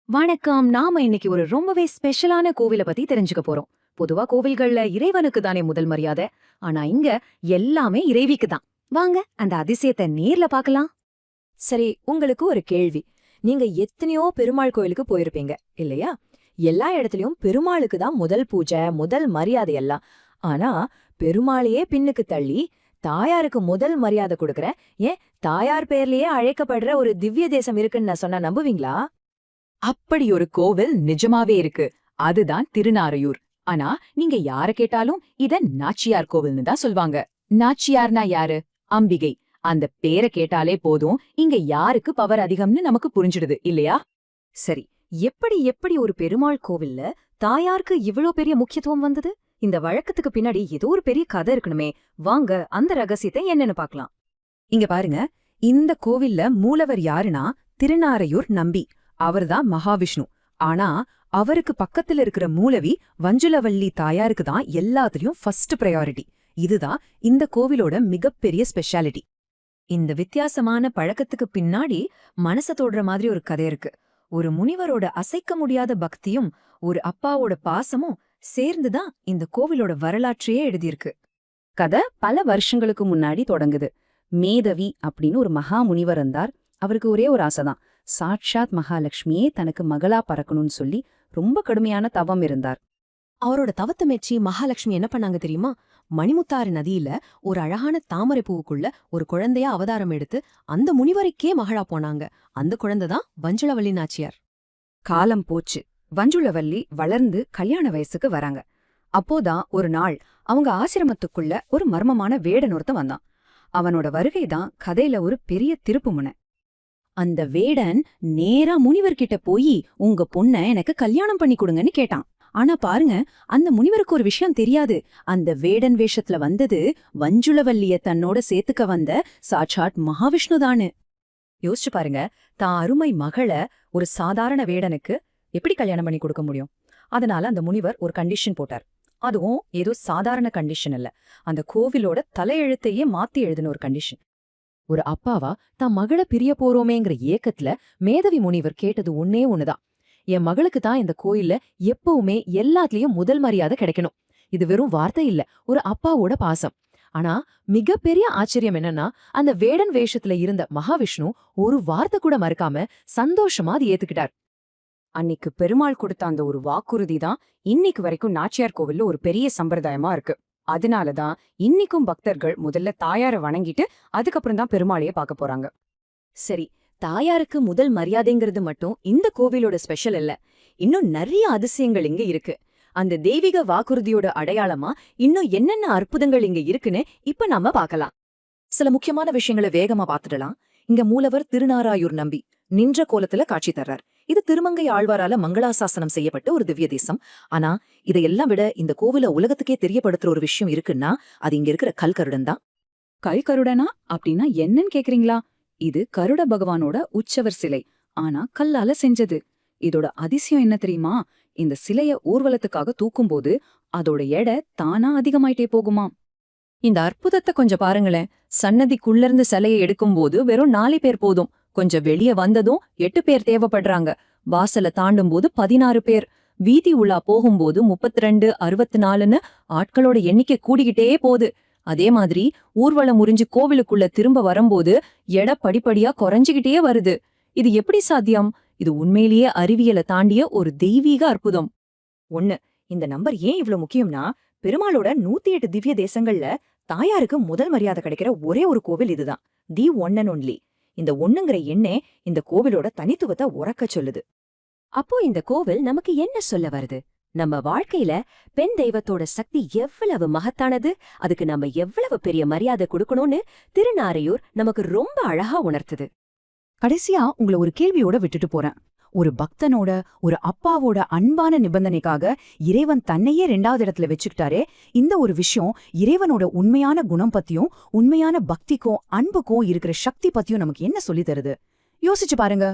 வணக்கம். நாம இன்னைக்கு ஒரு ரொம்பவே ஸ்பெஷலான கோவில பத்தி தெரிஞ்சுக்க போறோம். பொதுவா கோவில்கள்ல இறைவனுக்கு தானே முதல் மரியாதை. ஆனா இங்க எல்லாமே இறைவிக்கு தான். வாங்க அந்த அதிசயத்தை நேர்ல பார்க்கலாம். சரி, உங்களுக்கு ஒரு கேள்வி. நீங்க எத்தனையோ பெருமாள் கோயிலுக்கு போயிருப்பீங்க இல்லையா? எல்லா இடத்துலயும் பெருமாளுக்கு தான் முதல் பூஜை, முதல் மரியாதை எல்லாம். ஆனா பெருமாளையே பின்னுக்கு தள்ளி தாயாருக்கு முதல் மரியாதை கொடுக்கற, ஏன் தாயார் பேர்லயே அழைக்கப்படுற ஒரு திவ்ய தேசம் இருக்குன்னு நான் சொன்னா நம்புவீங்களா? அப்படி ஒரு கோவில் நிஜமாவே இருக்கு. அதுதான் திருநாரையூர். ஆனா நீங்க யார கேட்டாலும் இத நாச்சியார் கோவில்னு தான் சொல்வாங்க. நாச்சியார்னா யாரு? அம்பிகை. அந்த பேரை கேட்டாலே போதும், இங்க யாருக்கு பவர் அதிகம்னு நமக்கு புரிஞ்சிடுது இல்லையா? சரி, எப்படி ஒரு பெருமாள் கோவில்ல தாயாருக்கு இவ்ளோ பெரிய முக்கியத்துவம் வந்தது? இந்த வழக்கத்துக்கு பின்னாடி ஏதோ ஒரு பெரிய கதை இருக்கணுமே. வாங்க அந்த ரகசியத்தை என்னன்னு பார்க்கலாம். இங்க பாருங்க, இந்த கோவில்ல மூலவர் யாருன்னா திருநாரையூர் நம்பி. அவர்தான் மகாவிஷ்ணு. ஆனா அவருக்கு பக்கத்துல இருக்கிற மூலவி வஞ்சுலவள்ளி தாயாருக்கு தான் எல்லாத்துலயும் ஃபர்ஸ்ட் ப்ரையாரிட்டி. இதுதான் இந்த கோவிலோட மிகப்பெரிய ஸ்பெஷாலிட்டி. இந்த வித்தியாசமான பழக்கத்துக்கு பின்னாடி மனச தொடுற மாதிரி ஒரு கதை இருக்கு. ஒரு முனிவரோட அசைக்க முடியாத பக்தியும் ஒரு அப்பாவோட பாசமும் சேர்ந்துதான் இந்த கோவிலோட வரலாற்றையே எழுதியிருக்கு. கதை பல வருஷங்களுக்கு முன்னாடி தொடங்குது. மேதவி அப்படின்னு ஒரு மகா முனிவர் இருந்தார். அவருக்கு ஒரே ஒரு ஆசைதான், சாட்சாத் மகாலட்சுமியே தனக்கு மகளா பறக்கணும்னு சொல்லி ரொம்ப கடுமையான தவம் இருந்தார். அவரோட தவத்தை மெச்சி மகாலட்சுமி என்ன பண்ணாங்க தெரியுமா? மணிமுத்தாறு நதியில ஒரு அழகான தாமரை பூவுக்குள்ள ஒரு குழந்தையா அவதாரம் எடுத்து அந்த முனிவருக்கே மகளா போனாங்க. அந்த குழந்தைதான் வஞ்சுளவள்ளி நாச்சியார். காலம் போச்சு. வஞ்சுளவள்ளி வளர்ந்து கல்யாண வயசுக்கு வராங்க. அப்போதான் ஒரு நாள் அவங்க ஆசிரமத்துக்குள்ள ஒரு மர்மமான வேடன் ஒருத்தன் வந்தான். அவனோட வருகைதான் கதையில ஒரு பெரிய திருப்புமுனை. அந்த வேடன் நேரா முனிவர்கிட்ட போய் உங்க பொண்ண எனக்கு கல்யாணம் பண்ணி கொடுங்கன்னு கேட்டான். ஆனா பாருங்க, அந்த முனிவருக்கு ஒரு விஷயம் தெரியாது. அந்த வேடன் வேஷத்துல வந்தது வஞ்சுளவல்லிய தன்னோட சேர்த்துக்க வந்த சாட்சாத் மகாவிஷ்ணுதானு. யோசிச்சு பாருங்க, தான் அருமை மகளை ஒரு சாதாரண வேடனுக்கு எப்படி கல்யாணம் பண்ணி கொடுக்க முடியும்? அதனால அந்த முனிவர் ஒரு கண்டிஷன் போட்டார். அதுவும் ஏதோ சாதாரண கண்டிஷன் இல்ல, அந்த கோவிலோட தலையெழுத்தையே மாத்தி எழுதின ஒரு கண்டிஷன். ஒரு அப்பாவா தான் மகளை பிரிய போறோமேங்கிற ஏக்கத்துல மேதவி முனிவர் கேட்டது ஒன்னே ஒண்ணுதான், என் மகளுக்கு தான் இந்த கோயில்ல எப்பவுமே எல்லாத்துலயும் முதல் மரியாதை கிடைக்கணும். இது வெறும் வார்த்தை இல்ல, ஒரு அப்பாவோட பாசம். ஆனா மிகப்பெரிய ஆச்சரியம் என்னன்னா, அந்த வேடன் வேஷத்துல இருந்த மகாவிஷ்ணு ஒரு வார்த்தை கூட மறுக்காம சந்தோஷமா அது ஏத்துக்கிட்டார். அன்னைக்கு பெருமாள் கொடுத்த அந்த ஒரு வாக்குறுதி தான் இன்னைக்கு வரைக்கும் நாச்சியார் கோவில்ல ஒரு பெரிய சம்பிரதாயமா இருக்கு. அதனாலதான் இன்னைக்கும் பக்தர்கள் முதல்ல தாயார வணங்கிட்டு அதுக்கப்புறம் தான் பெருமாளையே பார்க்க போறாங்க. சரி, தாயாருக்கு முதல் மரியாதைங்கிறது மட்டும் இந்த கோவிலோட ஸ்பெஷல் இல்ல. இன்னும் நிறைய அதிசயங்கள் இங்க இருக்கு. அந்த தெய்வீக வாக்குறுதியோட அடையாளமா இன்னும் என்னென்ன அற்புதங்கள் இங்க இருக்குன்னு இப்ப நாம பார்க்கலாம். சில முக்கியமான விஷயங்களை வேகமா பார்த்துடலாம். இங்க மூலவர் திருநாராயூர் நம்பி நின்ற கோலத்துல காட்சி தர்றார். இது திருமங்கை ஆழ்வாரால மங்களாசாசனம் செய்யப்பட்ட ஒரு திவ்ய தேசம். ஆனா இதையெல்லாம் விட இந்த கோவில உலகத்துக்கே தெரியப்படுத்துற ஒரு விஷயம் இருக்குன்னா அது இங்க இருக்கிற கல்கருடன் தான். கல்கருடனா அப்படின்னா என்னன்னு கேக்குறீங்களா? இது கருட பகவானோட உற்சவர் சிலை. ஆனா கல்லால செஞ்சது. இதோட அதிசயம் என்ன தெரியுமா? இந்த சிலைய ஊர்வலத்துக்காக தூக்கும்போது அதோட எடை தானா அதிகமாயிட்டே போகுமா. இந்த அற்புதத்தை கொஞ்சம் பாருங்களேன். சன்னதிக்குள்ள சிலையை எடுக்கும்போது வெறும் 4 பேர் போதும். கொஞ்சம் வெளியே வந்ததும் 8 பேர் தேவைப்படுறாங்க. வாசல தாண்டும் போது 16 பேர். வீதி உலா போகும்போது 32, 64ன்னு ஆட்களோட எண்ணிக்கை கூடிக்கிட்டே போகுது. அதே மாதிரி ஊர்வலம் முறிஞ்சு கோவிலுக்குள்ள திரும்ப வரும்போது எடை படிப்படியா குறைஞ்சுகிட்டே வருது. இது எப்படி சாத்தியம்? இது உண்மையிலேயே அறிவியலை தாண்டிய ஒரு தெய்வீக அற்புதம். ஒண்ணு, இந்த நம்பர் ஏன் இவ்ளோ முக்கியம்னா, பெருமாளோட 108 திவ்ய தேசங்கள்ல தாயாருக்கு முதல் மரியாதை கிடைக்கிற ஒரே ஒரு கோவில் இதுதான். The one and only. இந்த ஒண்ணுங்கிற எண்ணே இந்த கோவிலோட தனித்துவத்தை உறக்க சொல்லுது. அப்போ இந்த கோவில் நமக்கு என்ன சொல்ல வருது? நம்ம வாழ்க்கையில பெண் தெய்வத்தோட சக்தி எவ்வளவு மகத்தானது, அதுக்கு நம்ம எவ்வளவு பெரிய மரியாதை கொடுக்கணும்னு திருநாரையூர் நமக்கு ரொம்ப அழகா உணர்த்துது. கடைசியா உங்களை ஒரு கேள்வியோட விட்டுட்டு போறேன். ஒரு பக்தனோட, ஒரு அப்பாவோட அன்பான நிபந்தனைக்காக இறைவன் தன்னையே 2வது இடத்துல வச்சுக்கிட்டாரே, இந்த ஒரு விஷயம் இறைவனோட உண்மையான குணம் பத்தியும் உண்மையான பக்திக்கும் அன்புக்கும் இருக்கிற சக்தி பத்தியும் நமக்கு என்ன சொல்லி தருது? யோசிச்சு பாருங்க.